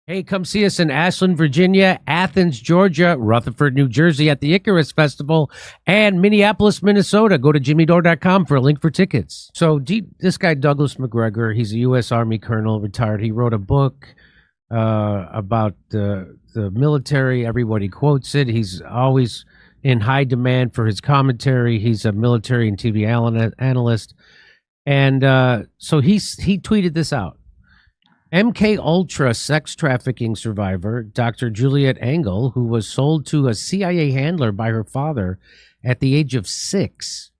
Hey, come see us in Ashland, Virginia, Athens, Georgia, Rutherford, New Jersey at the Icarus Festival, and Minneapolis, Minnesota. Go to jimmydore.com for a link for tickets. So this guy, Douglas McGregor, he's a U.S. Army colonel, retired. He wrote a book about the military. Everybody quotes it. He's always in high demand for his commentary. He's a military and TV analyst. And so he tweeted this out. MKUltra sex trafficking survivor, Dr. Juliet Engel, who was sold to a CIA handler by her father at the age of 6,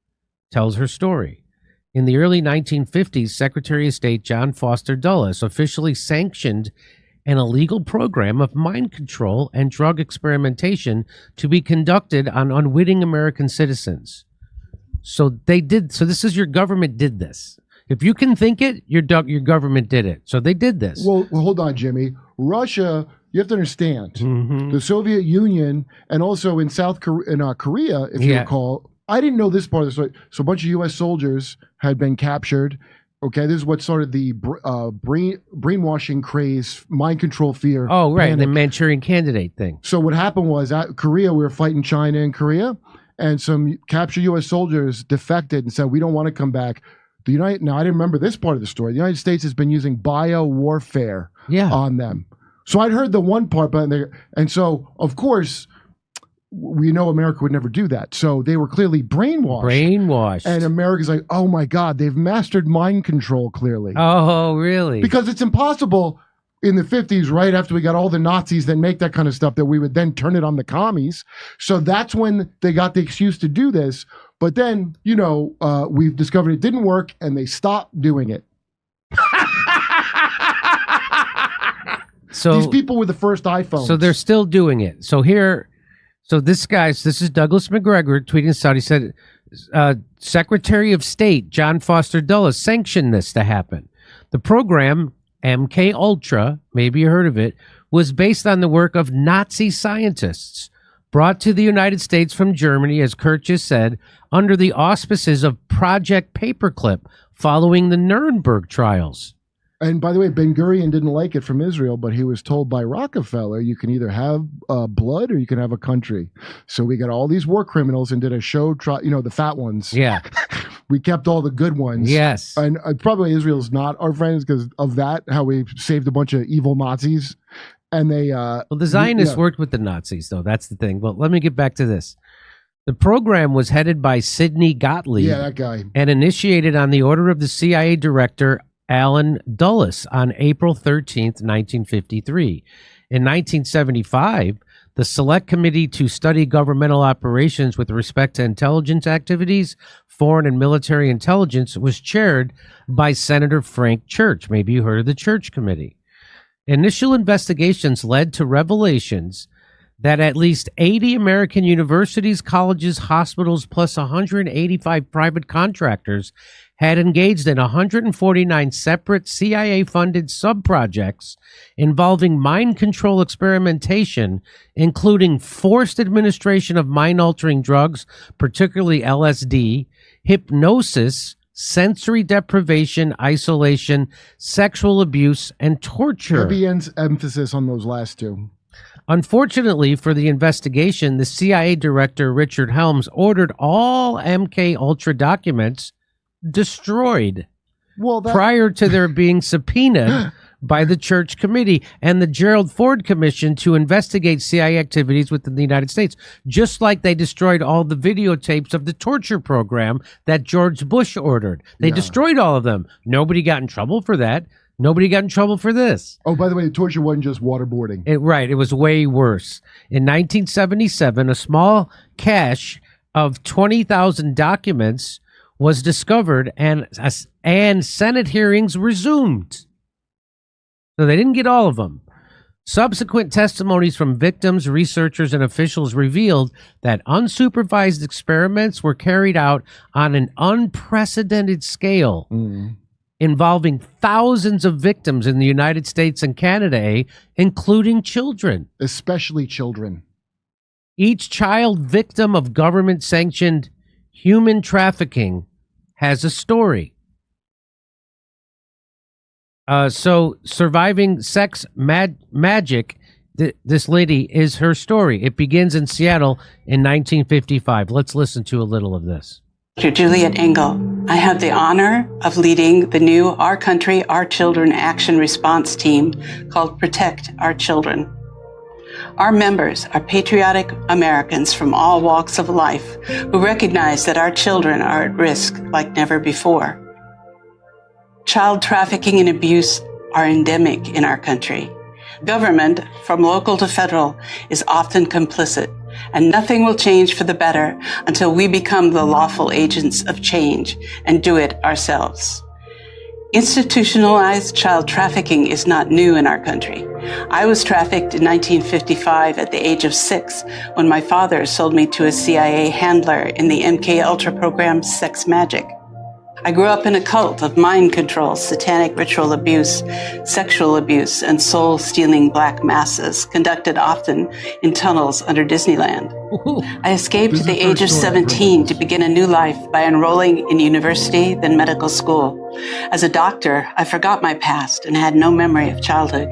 tells her story. In the early 1950s, Secretary of State John Foster Dulles officially sanctioned an illegal program of mind control and drug experimentation to be conducted on unwitting American citizens. So this is your government did this. If you can think it, your government did it. So they did this. Well, hold on, Jimmy. Russia, you have to understand, the Soviet Union, and also in Korea, if you recall, I didn't know this part of the story. So a bunch of U.S. soldiers had been captured. Okay, this is what started the brainwashing craze, mind control fear. Oh, right, panic. the Manchurian Candidate thing. So what happened was at Korea, we were fighting China and Korea, and some captured U.S. soldiers defected and said, we don't want to come back. Now, I didn't remember this part of the story. The United States has been using bio-warfare on them. So I'd heard the one part, and so, of course, we know America would never do that. So they were clearly brainwashed. And America's like, oh, my God, they've mastered mind control, clearly. Oh, really? Because it's impossible in the 50s, right after we got all the Nazis that make that kind of stuff, that we would then turn it on the commies. So that's when they got the excuse to do this. But then, we've discovered it didn't work, and they stopped doing it. So these people were the first iPhones. So they're still doing it. So this is Douglas McGregor tweeting this out. He said, Secretary of State John Foster Dulles sanctioned this to happen. The program, MKUltra, maybe you heard of it, was based on the work of Nazi scientists brought to the United States from Germany, as Kurt just said, under the auspices of Project Paperclip following the Nuremberg trials. And by the way, Ben-Gurion didn't like it from Israel, but he was told by Rockefeller, you can either have blood or you can have a country. So we got all these war criminals and did a show, the fat ones. Yeah. We kept all the good ones. Yes. And probably Israel's not our friends because of that, how we saved a bunch of evil Nazis. And they the Zionists worked with the Nazis, though. That's the thing. But let me get back to this. The program was headed by Sidney Gottlieb. Yeah, that guy. And initiated on the order of the CIA director Allen Dulles on April 13th, 1953. In 1975, the Select Committee to Study Governmental Operations with Respect to Intelligence Activities, Foreign and Military Intelligence was chaired by Senator Frank Church. Maybe you heard of the Church Committee. Initial investigations led to revelations that at least 80 American universities, colleges, hospitals, plus 185 private contractors had engaged in 149 separate CIA-funded sub-projects involving mind control experimentation, including forced administration of mind-altering drugs, particularly LSD, hypnosis, sensory deprivation, isolation, sexual abuse, and torture. Heavy emphasis on those last two. Unfortunately for the investigation, the CIA director, Richard Helms, ordered all MKUltra documents destroyed prior to their being subpoenaed by the Church Committee and the Gerald Ford Commission to investigate CIA activities within the United States, just like they destroyed all the videotapes of the torture program that George Bush ordered. They destroyed all of them. Nobody got in trouble for that. Nobody got in trouble for this. Oh, by the way, the torture wasn't just waterboarding. It was way worse. In 1977, a small cache of 20,000 documents was discovered, and Senate hearings resumed. So they didn't get all of them. Subsequent testimonies from victims, researchers, and officials revealed that unsupervised experiments were carried out on an unprecedented scale, involving thousands of victims in the United States and Canada, including children. Especially children. Each child victim of government-sanctioned human trafficking has a story. So surviving sex magic. This lady is her story. It begins in Seattle in 1955. Let's listen to a little of this. Dr. Juliet Engel. I have the honor of leading the new Our Country, Our Children action response team called Protect Our Children. Our members are patriotic Americans from all walks of life who recognize that our children are at risk like never before. Child trafficking and abuse are endemic in our country. Government, from local to federal, is often complicit, and nothing will change for the better until we become the lawful agents of change and do it ourselves. Institutionalized child trafficking is not new in our country. I was trafficked in 1955 at the age of 6 when my father sold me to a CIA handler in the MKUltra program Sex Magic. I grew up in a cult of mind control, satanic ritual abuse, sexual abuse, and soul-stealing black masses, conducted often in tunnels under Disneyland. I escaped at the age of 17 to begin a new life by enrolling in university, then medical school. As a doctor, I forgot my past and had no memory of childhood.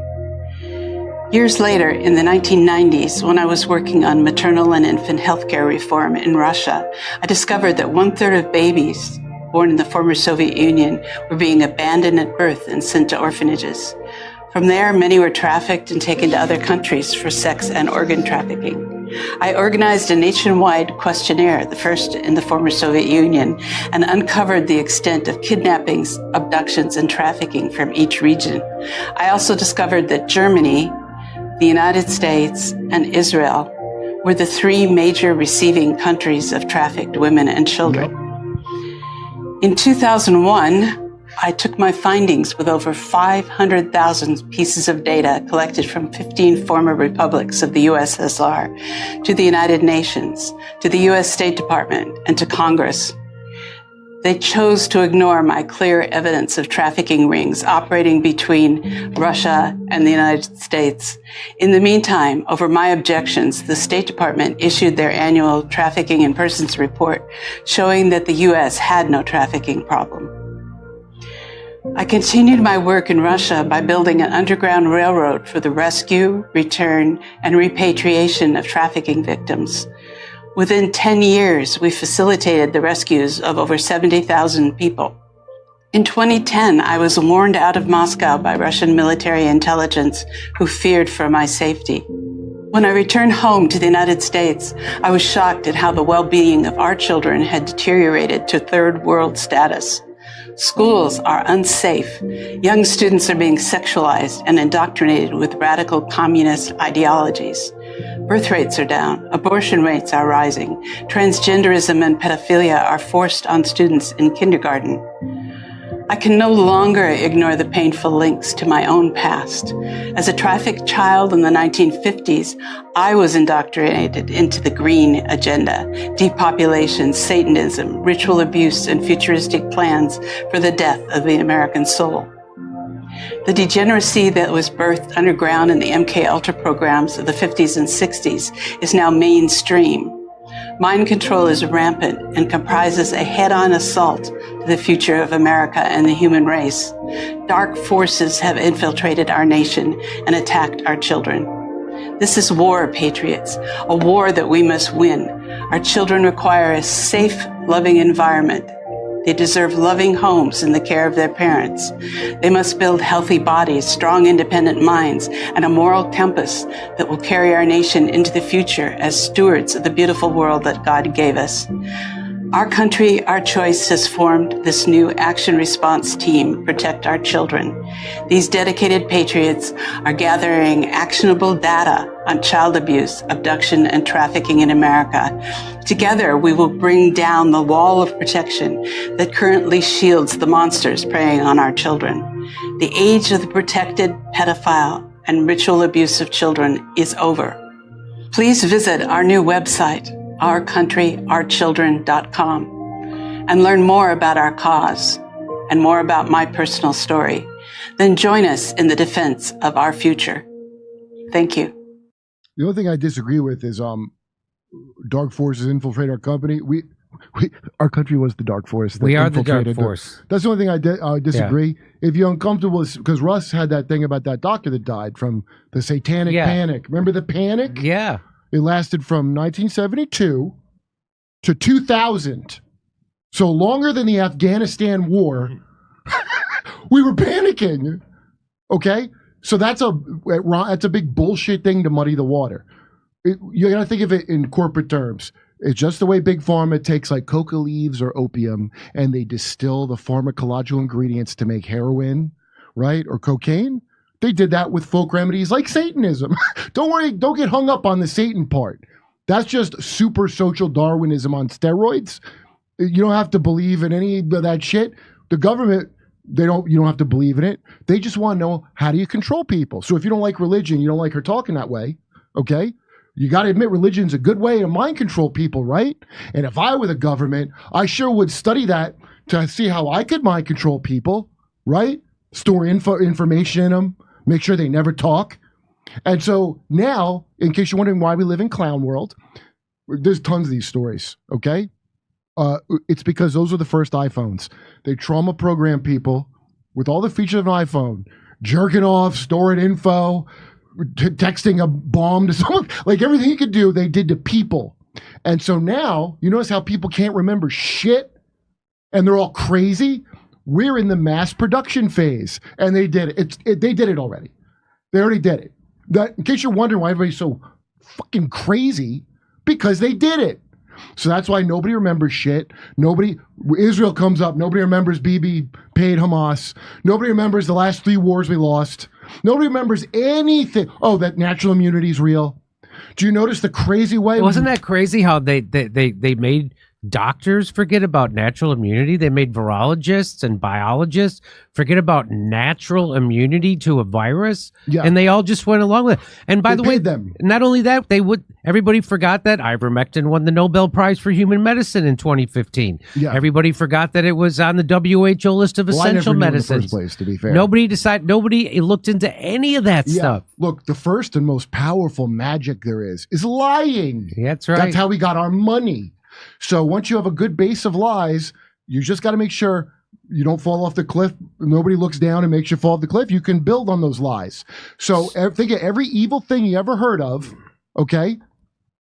Years later, in the 1990s, when I was working on maternal and infant healthcare reform in Russia, I discovered that 1/3 of babies born in the former Soviet Union were being abandoned at birth and sent to orphanages. From there, many were trafficked and taken to other countries for sex and organ trafficking. I organized a nationwide questionnaire, the first in the former Soviet Union, and uncovered the extent of kidnappings, abductions, and trafficking from each region. I also discovered that Germany, the United States, and Israel were the 3 major receiving countries of trafficked women and children. In 2001, I took my findings with over 500,000 pieces of data collected from 15 former republics of the USSR to the United Nations, to the US State Department, and to Congress. They chose to ignore my clear evidence of trafficking rings operating between Russia and the United States. In the meantime, over my objections, the State Department issued their annual Trafficking in Persons report, showing that the U.S. had no trafficking problem. I continued my work in Russia by building an underground railroad for the rescue, return, and repatriation of trafficking victims. Within 10 years, we facilitated the rescues of over 70,000 people. In 2010, I was warned out of Moscow by Russian military intelligence who feared for my safety. When I returned home to the United States, I was shocked at how the well-being of our children had deteriorated to third world status. Schools are unsafe. Young students are being sexualized and indoctrinated with radical communist ideologies. Birth rates are down, abortion rates are rising, transgenderism and pedophilia are forced on students in kindergarten. I can no longer ignore the painful links to my own past. As a trafficked child in the 1950s, I was indoctrinated into the green agenda, depopulation, Satanism, ritual abuse, and futuristic plans for the death of the American soul. The degeneracy that was birthed underground in the MKUltra programs of the 50s and 60s is now mainstream. Mind control is rampant and comprises a head-on assault to the future of America and the human race. Dark forces have infiltrated our nation and attacked our children. This is war, patriots, a war that we must win. Our children require a safe, loving environment. They deserve loving homes in the care of their parents. They must build healthy bodies, strong, independent minds, and a moral compass that will carry our nation into the future as stewards of the beautiful world that God gave us. Our country, our choice has formed this new action response team, Protect Our Children. These dedicated patriots are gathering actionable data on child abuse, abduction, and trafficking in America. Together, we will bring down the wall of protection that currently shields the monsters preying on our children. The age of the protected pedophile and ritual abuse of children is over. Please visit our new website, ourcountryourchildren.com, and learn more about our cause and more about my personal story. Then join us in the defense of our future. Thank you. The only thing I disagree with is dark forces infiltrate our company. Our country was the dark force. We are the dark force. That's the only thing I disagree. Yeah. If you're uncomfortable, because Russ had that thing about that doctor that died from the satanic panic. Remember the panic? Yeah. It lasted from 1972 to 2000. So longer than the Afghanistan war. We were panicking. Okay? So that's a big bullshit thing to muddy the water. You got to think of it in corporate terms. It's just the way Big Pharma takes like coca leaves or opium and they distill the pharmacological ingredients to make heroin, right? Or cocaine. They did that with folk remedies like Satanism. Don't worry, don't get hung up on the Satan part. That's just super social Darwinism on steroids. You don't have to believe in any of that shit. The government, you don't have to believe in it. They just want to know, how do you control people? So if you don't like religion, you don't like her talking that way, okay? You got to admit religion's a good way to mind control people, right? And if I were the government, I sure would study that to see how I could mind control people, right? Store information in them, make sure they never talk. And so now, in case you're wondering why we live in clown world, there's tons of these stories, okay? It's because those are the first iPhones. They trauma program people with all the features of an iPhone, jerking off, storing info, texting a bomb to someone, like everything you could do, they did to people. And so now, you notice how people can't remember shit and they're all crazy? We're in the mass production phase, and they did it. They did it already. They already did it. That, in case you're wondering why everybody's so fucking crazy, because they did it. So that's why nobody remembers shit. Israel comes up, nobody remembers Bibi paid Hamas. Nobody remembers the last 3 wars we lost. Nobody remembers anything. Oh, that natural immunity is real. Do you notice the crazy way? Wasn't that crazy how they made doctors forget about natural immunity? They made virologists and biologists forget about natural immunity to a virus, and they all just went along with it. And by the way, not only that, everybody forgot that ivermectin won the Nobel Prize for Human Medicine in 2015. Yeah. Everybody forgot that it was on the WHO list of essential medicines. In the first place, to be fair. Nobody looked into any of that stuff. Look, the first and most powerful magic there is lying. That's right. That's how we got our money. So once you have a good base of lies, you just got to make sure you don't fall off the cliff. Nobody looks down and makes you fall off the cliff. You can build on those lies. So think of every evil thing you ever heard of, okay?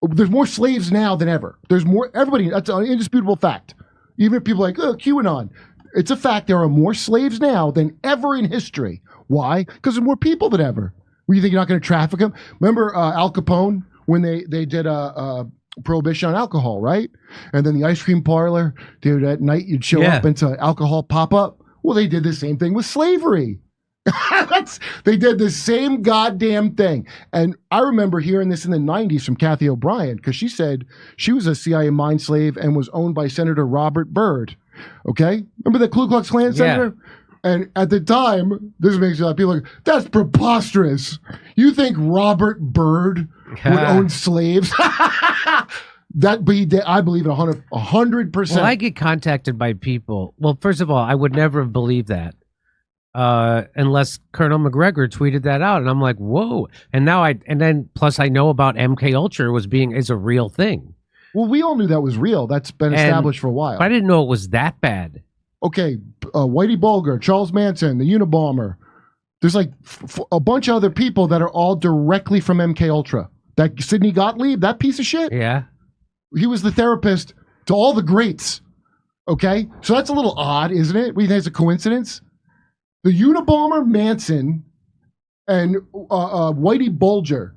There's more slaves now than ever. There's more, everybody, that's an indisputable fact. Even if people are like, oh, QAnon. It's a fact, there are more slaves now than ever in history. Why? Because there's more people than ever. Well, you think you're not going to traffic them? Remember Al Capone, when they did prohibition on alcohol, right? And then the ice cream parlor, dude, at night you'd show up into alcohol pop up. Well, they did the same thing with slavery. They did the same goddamn thing. And I remember hearing this in the 90s from Kathy O'Brien, because she said she was a CIA mind slave and was owned by Senator Robert Byrd. Okay? Remember the Ku Klux Klan senator? And at the time, this makes a lot of people like, that's preposterous. You think Robert Byrd would own slaves? But he did, I believe it 100%. Well, I get contacted by people. Well, first of all, I would never have believed that unless Colonel McGregor tweeted that out, and I'm like, whoa. And then plus I know about MKUltra is a real thing. Well, we all knew that was real. That's been established for a while. But I didn't know it was that bad. Okay, Whitey Bulger, Charles Manson, the Unabomber. There's like a bunch of other people that are all directly from MKUltra. That Sidney Gottlieb, that piece of shit. Yeah. He was the therapist to all the greats. Okay? So that's a little odd, isn't it? We think it's a coincidence. The Unabomber, Manson, and Whitey Bulger,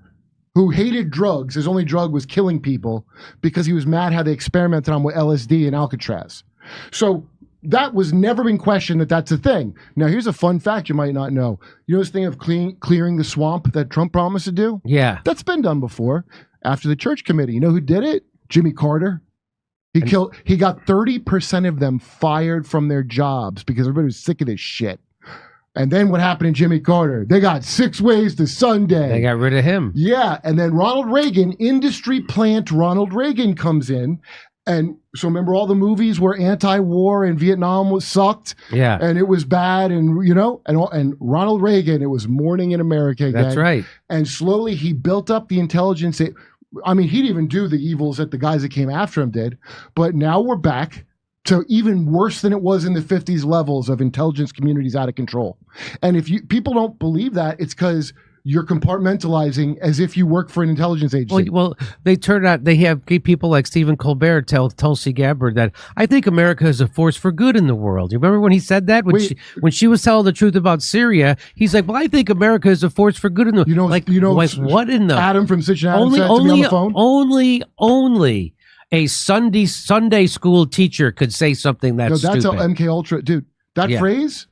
who hated drugs. His only drug was killing people because he was mad how they experimented on with LSD and Alcatraz. So that was never been questioned that's a thing. Now, here's a fun fact you might not know. You know this thing of clearing the swamp that Trump promised to do? Yeah. That's been done before after the church committee. You know who did it? Jimmy Carter. He got 30% of them fired from their jobs because everybody was sick of this shit. And then what happened in Jimmy Carter? They got 6 ways to Sunday. They got rid of him. Yeah. And then Ronald Reagan, industry plant Ronald Reagan comes in. And so remember all the movies where anti-war and Vietnam was sucked? Yeah. And it was bad and, and Ronald Reagan, it was morning in America. That's right. And slowly he built up the intelligence. I mean, he'd even do the evils that the guys that came after him did. But now we're back to even worse than it was in the 50s levels of intelligence communities out of control. And if people don't believe that, it's because you're compartmentalizing as if you work for an intelligence agency. Well, they turn out they have people like Stephen Colbert tell Tulsi Gabbard that I think America is a force for good in the world. You remember when he said that when she was telling the truth about Syria? He's like, "Well, I think America is a force for good in the what in the Adam from Cincinnati said to me on the phone? Only a Sunday school teacher could say something that's that's stupid. how MKUltra, dude. That phrase,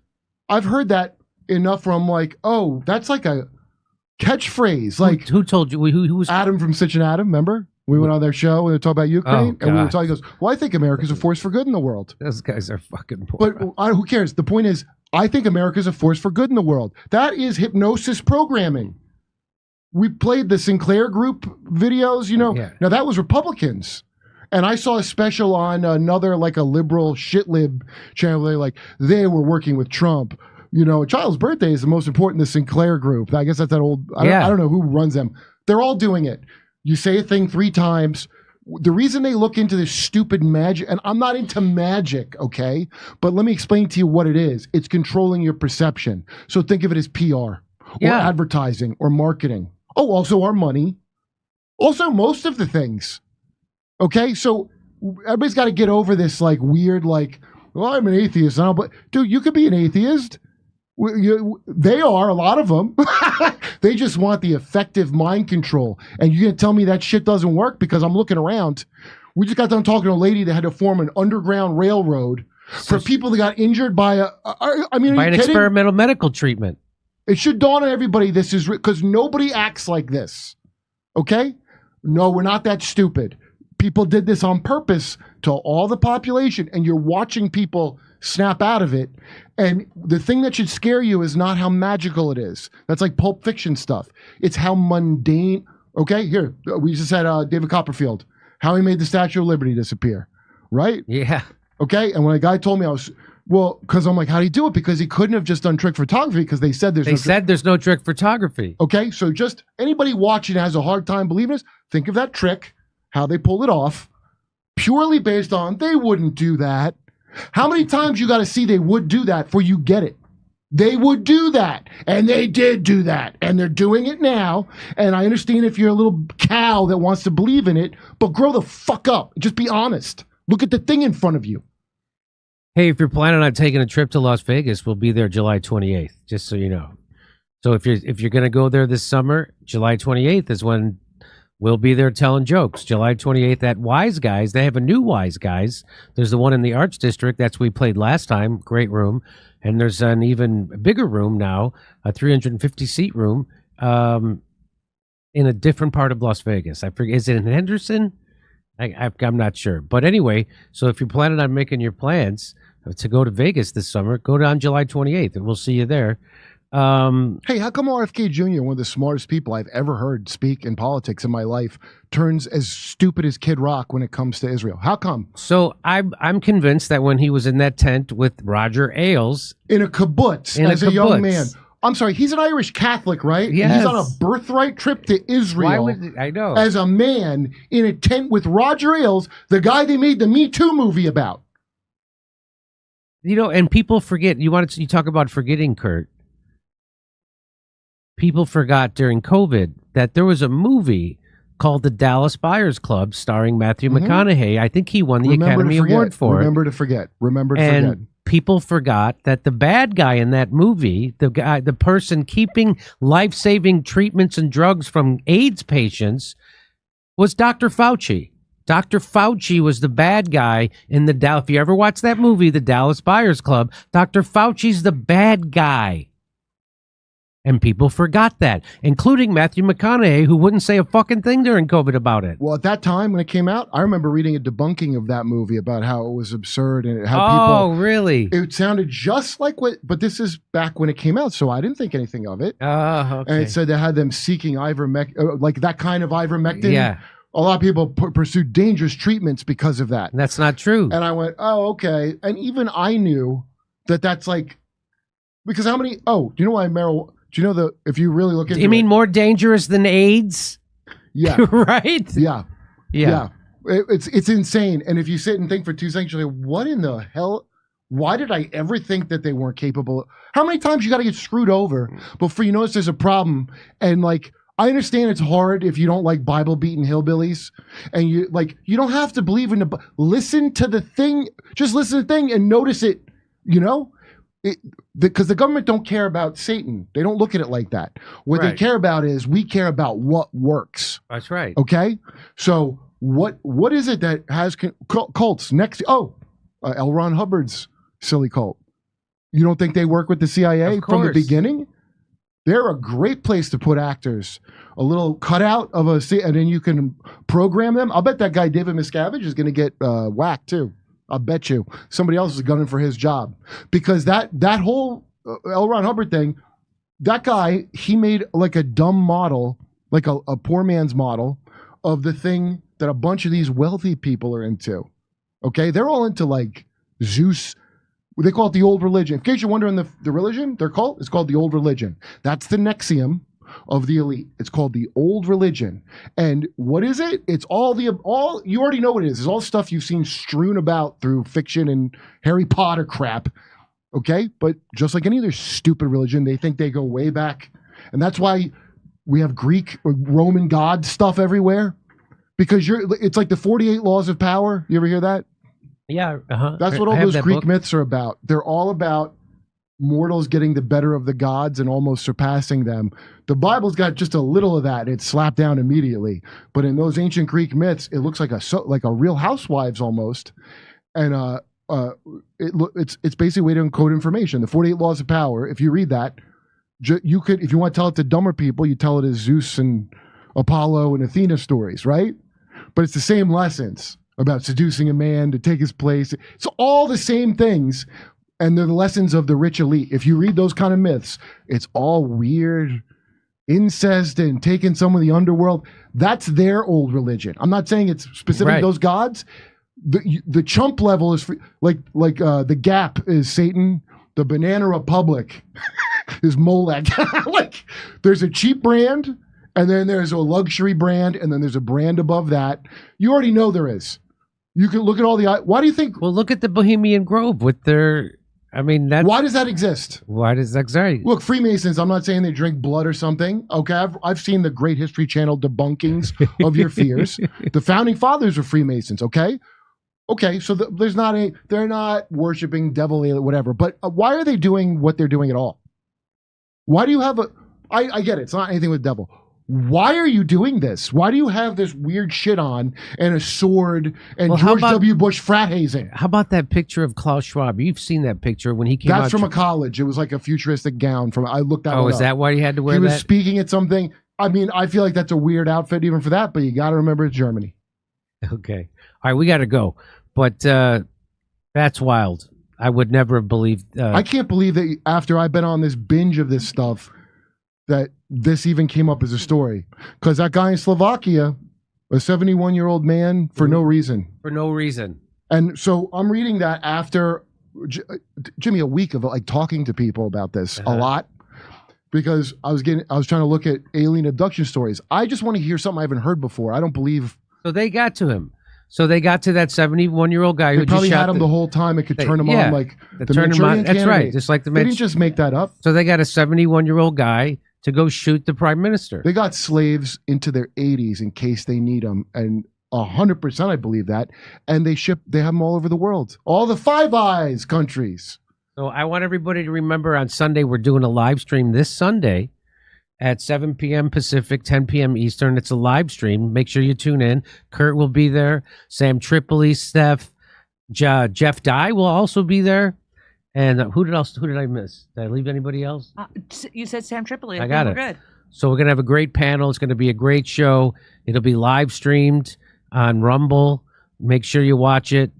I've heard that enough where I'm like, oh, that's like a catchphrase. Like who told you? Who was Adam from Cincinnati? Remember? We went on their show and they talked about Ukraine, and we were talking. He goes, "Well, I think America's a force for good in the world." Those guys are fucking poor. But who cares? The point is, I think America's a force for good in the world. That is hypnosis programming. We played the Sinclair Group videos. Now that was Republicans. And I saw a special on another, like a liberal shitlib channel. They were working with Trump. A child's birthday is the most important, the Sinclair Group. I guess that's that old, I don't know who runs them. They're all doing it. You say a thing 3 times. The reason they look into this stupid magic, and I'm not into magic, okay? But let me explain to you what it is. It's controlling your perception. So think of it as PR or advertising or marketing. Oh, also our money. Also most of the things. Okay? So everybody's got to get over this weird, well, I'm an atheist now, but dude, you could be an atheist. They are, a lot of them. They just want the effective mind control. And you're going to tell me that shit doesn't work? Because I'm looking around. We just got done talking to a lady that had to form an underground railroad for people that got injured by an experimental medical treatment. It should dawn on everybody this is because nobody acts like this. Okay? No, we're not that stupid. People did this on purpose to all the population, and you're watching people snap out of it. And the thing that should scare you is not how magical it is. That's like Pulp Fiction stuff. It's how mundane. Okay, here, we just had David Copperfield, how he made the Statue of Liberty disappear, right? Yeah. Okay, and when a guy told me, because I'm like, how do you do it? Because he couldn't have just done trick photography because they said there's no trick photography. Okay, so just anybody watching has a hard time believing this. Think of that trick, how they pulled it off, purely based on they wouldn't do that. How many times you got to see they would do that before you get it? They would do that, and they did do that, and they're doing it now. And I understand if you're a little cow that wants to believe in it, but grow the fuck up. Just be honest. Look at the thing in front of you. Hey, if you're planning on taking a trip to Las Vegas, we'll be there July 28th, just so you know. So if you're going to go there this summer, July 28th is when we'll be there telling jokes. July 28th at Wise Guys. They have a new Wise Guys. There's the one in the Arts District. That's where we played last time. Great room. And there's an even bigger room now, a 350-seat room in a different part of Las Vegas. I forget. Is it in Henderson? I'm not sure. But anyway, so if you're planning on making your plans to go to Vegas this summer, go down July 28th, and we'll see you there. Hey, how come RFK Jr., one of the smartest people I've ever heard speak in politics in my life, turns as stupid as Kid Rock when it comes to Israel? How come? So I'm convinced that when he was in that tent with Roger Ailes in a kibbutz as a young man. I'm sorry, he's an Irish Catholic, right? Yes. He's on a birthright trip to Israel. I know. As a man in a tent with Roger Ailes, the guy they made the Me Too movie about. And people forget. You talk about forgetting, Kurt. People forgot during COVID that there was a movie called The Dallas Buyers Club starring Matthew McConaughey. I think he won the Academy Award for it. Remember to forget. People forgot that the bad guy in that movie, the person keeping life-saving treatments and drugs from AIDS patients, was Dr. Fauci. Dr. Fauci was the bad guy in the Dallas. If you ever watch that movie, The Dallas Buyers Club, Dr. Fauci's the bad guy. And people forgot that, including Matthew McConaughey, who wouldn't say a fucking thing during COVID about it. Well, at that time when it came out, I remember reading a debunking of that movie about how it was absurd and how people... Oh, really? It sounded just like what... But this is back when it came out, so I didn't think anything of it. Oh, okay. And it said they had them seeking ivermectin, like that kind of ivermectin. Yeah. A lot of people pursued dangerous treatments because of that. That's not true. And I went, oh, okay. And even I knew that that's like... Because how many... Oh, do you know why marijuana... Do you know if you really look into it... You mean more dangerous than AIDS? Yeah. Right? Yeah. Yeah. It's insane. And if you sit and think for 2 seconds, you're like, what in the hell? Why did I ever think that they weren't capable? How many times you got to get screwed over before you notice there's a problem? And like, I understand it's hard if you don't like Bible beating hillbillies, and you don't have to believe in listen to the thing. Just listen to the thing and notice it. You know, because the government don't care about Satan. They don't look at it like that. What they care about is we care about what works. That's right. Okay, so what is it that has cults next? L. Ron Hubbard's silly cult. You don't think they work with the CIA from the beginning? They're a great place to put actors. A little cutout of and then you can program them. I'll bet that guy David Miscavige is going to get whacked too. I'll bet you somebody else is gunning for his job, because that whole L. Ron Hubbard thing, that guy, he made like a dumb model, like a poor man's model of the thing that a bunch of these wealthy people are into. Okay, they're all into like Zeus. They call it the old religion. In case you're wondering, the religion, their cult, is called the old religion. That's the Nexium of the elite. It's called the old religion. And what is it? It's all you already know what it is. It's all stuff you've seen strewn about through fiction and Harry Potter crap. Okay? But just like any other stupid religion, they think they go way back. And that's why we have Greek or Roman god stuff everywhere. Because it's like the 48 laws of power. You ever hear that? Yeah, That's what all those Greek myths are about. They're all about mortals getting the better of the gods and almost surpassing them. The Bible's got just a little of that. It's slapped down immediately. But in those ancient Greek myths, it looks like a Real Housewives almost. And it's basically a way to encode information. The 48 laws of power. If you read that, you could, if you want to tell it to dumber people, you tell it as Zeus and Apollo and Athena stories, right? But it's the same lessons about seducing a man to take his place. It's all the same things, and they're the lessons of the rich elite. If you read those kind of myths, it's all weird, incest and taking some of the underworld. That's their old religion. I'm not saying it's specific to those gods. The chump level is the Gap is Satan. The Banana Republic is Molech. Like, there's a cheap brand, and then there's a luxury brand, and then there's a brand above that. You already know there is. You can look at all the. Why do you think? Well, look at the Bohemian Grove with their. I mean, why does that exist? Why does that exist? Look, Freemasons. I'm not saying they drink blood or something. Okay, I've seen the Great History Channel debunkings of your fears. The founding fathers were Freemasons. Okay, so they're not worshiping devil, whatever. But why are they doing what they're doing at all? Why do you have I get it. It's not anything with devil. Why are you doing this? Why do you have this weird shit on and a sword and George W. Bush frat hazing? How about that picture of Klaus Schwab? You've seen that picture when he came out. That's from a college. It was like a futuristic gown from. I looked that. Oh, is that why he had to wear that? He was speaking at something. I mean, I feel like that's a weird outfit even for that, but you got to remember it's Germany. Okay. All right, we got to go. But that's wild. I would never have believed. I can't believe that after I've been on this binge of this stuff, that this even came up as a story. Because that guy in Slovakia, a 71-year-old man, for no reason. For no reason. And so I'm reading that after, Jimmy, a week of like talking to people about this a lot. Because I was trying to look at alien abduction stories. I just want to hear something I haven't heard before. I don't believe. So they got to him. So they got to that 71-year-old guy who probably had him the whole time. It could turn him on like the Manchurian Candidate. That's right. Just like the They didn't just make that up. So they got a 71-year-old guy to go shoot the prime minister. They got slaves into their 80s in case they need them, and 100% I believe that. And they have them all over the world, all the Five Eyes countries. So I want everybody to remember on Sunday we're doing a live stream this Sunday at 7 p.m. Pacific, 10 p.m. Eastern. It's a live stream. Make sure you tune in. Kurt will be there. Sam Tripoli, Steph, Jeff Dye will also be there. And who did I miss? Did I leave anybody else? You said Sam Tripoli. I got it. We're good. So we're going to have a great panel. It's going to be a great show. It'll be live streamed on Rumble. Make sure you watch it.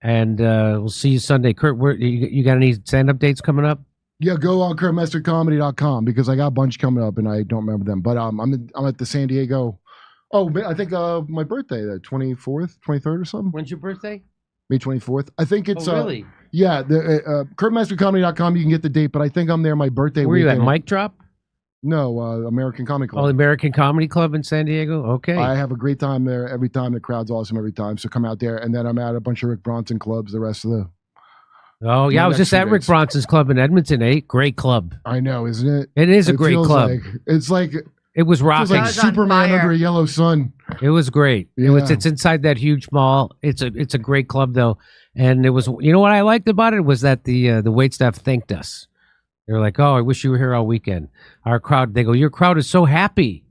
And we'll see you Sunday. Kurt, you got any stand-up dates coming up? Yeah, go on kurtmestercomedy.com because I got a bunch coming up and I don't remember them. But I'm at the San Diego. Oh, I think my birthday, the 24th, 23rd or something. When's your birthday? May 24th. I think it's really? Yeah, the kurtmestercomedy.com. You can get the date, but I think I'm there my birthday weekend. Were you at Mic Drop? No, American Comedy Oh, the Club. American Comedy Club in San Diego. Okay. I have a great time there every time. The crowd's awesome every time. So come out there. And then I'm at a bunch of Rick Bronson clubs the rest of the. Oh, yeah. I was next just at few Rick days. Bronson's club in Edmonton. Great club. I know, isn't it? It is a It great feels club. It's like It was feels rocking. like was on Superman fire. under a yellow sun. It was great. Yeah. It's inside that huge mall. It's a great club though. And it was, you know what I liked about it was that the waitstaff thanked us. They were like, "Oh, I wish you were here all weekend." Our crowd, they go, "Your crowd is so happy."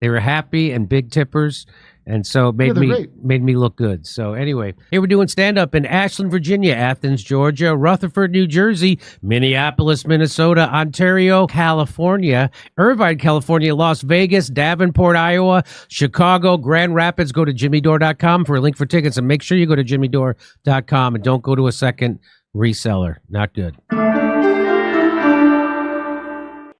They were happy and big tippers, and so it they're great. made me look good. So anyway, here we're doing stand up in Ashland, Virginia, Athens, Georgia, Rutherford, New Jersey, Minneapolis, Minnesota, Ontario, California, Irvine, California, Las Vegas, Davenport, Iowa, Chicago, Grand Rapids. Go to jimmydore.com for a link for tickets, and make sure you go to jimmydore.com and don't go to a second reseller. Not good.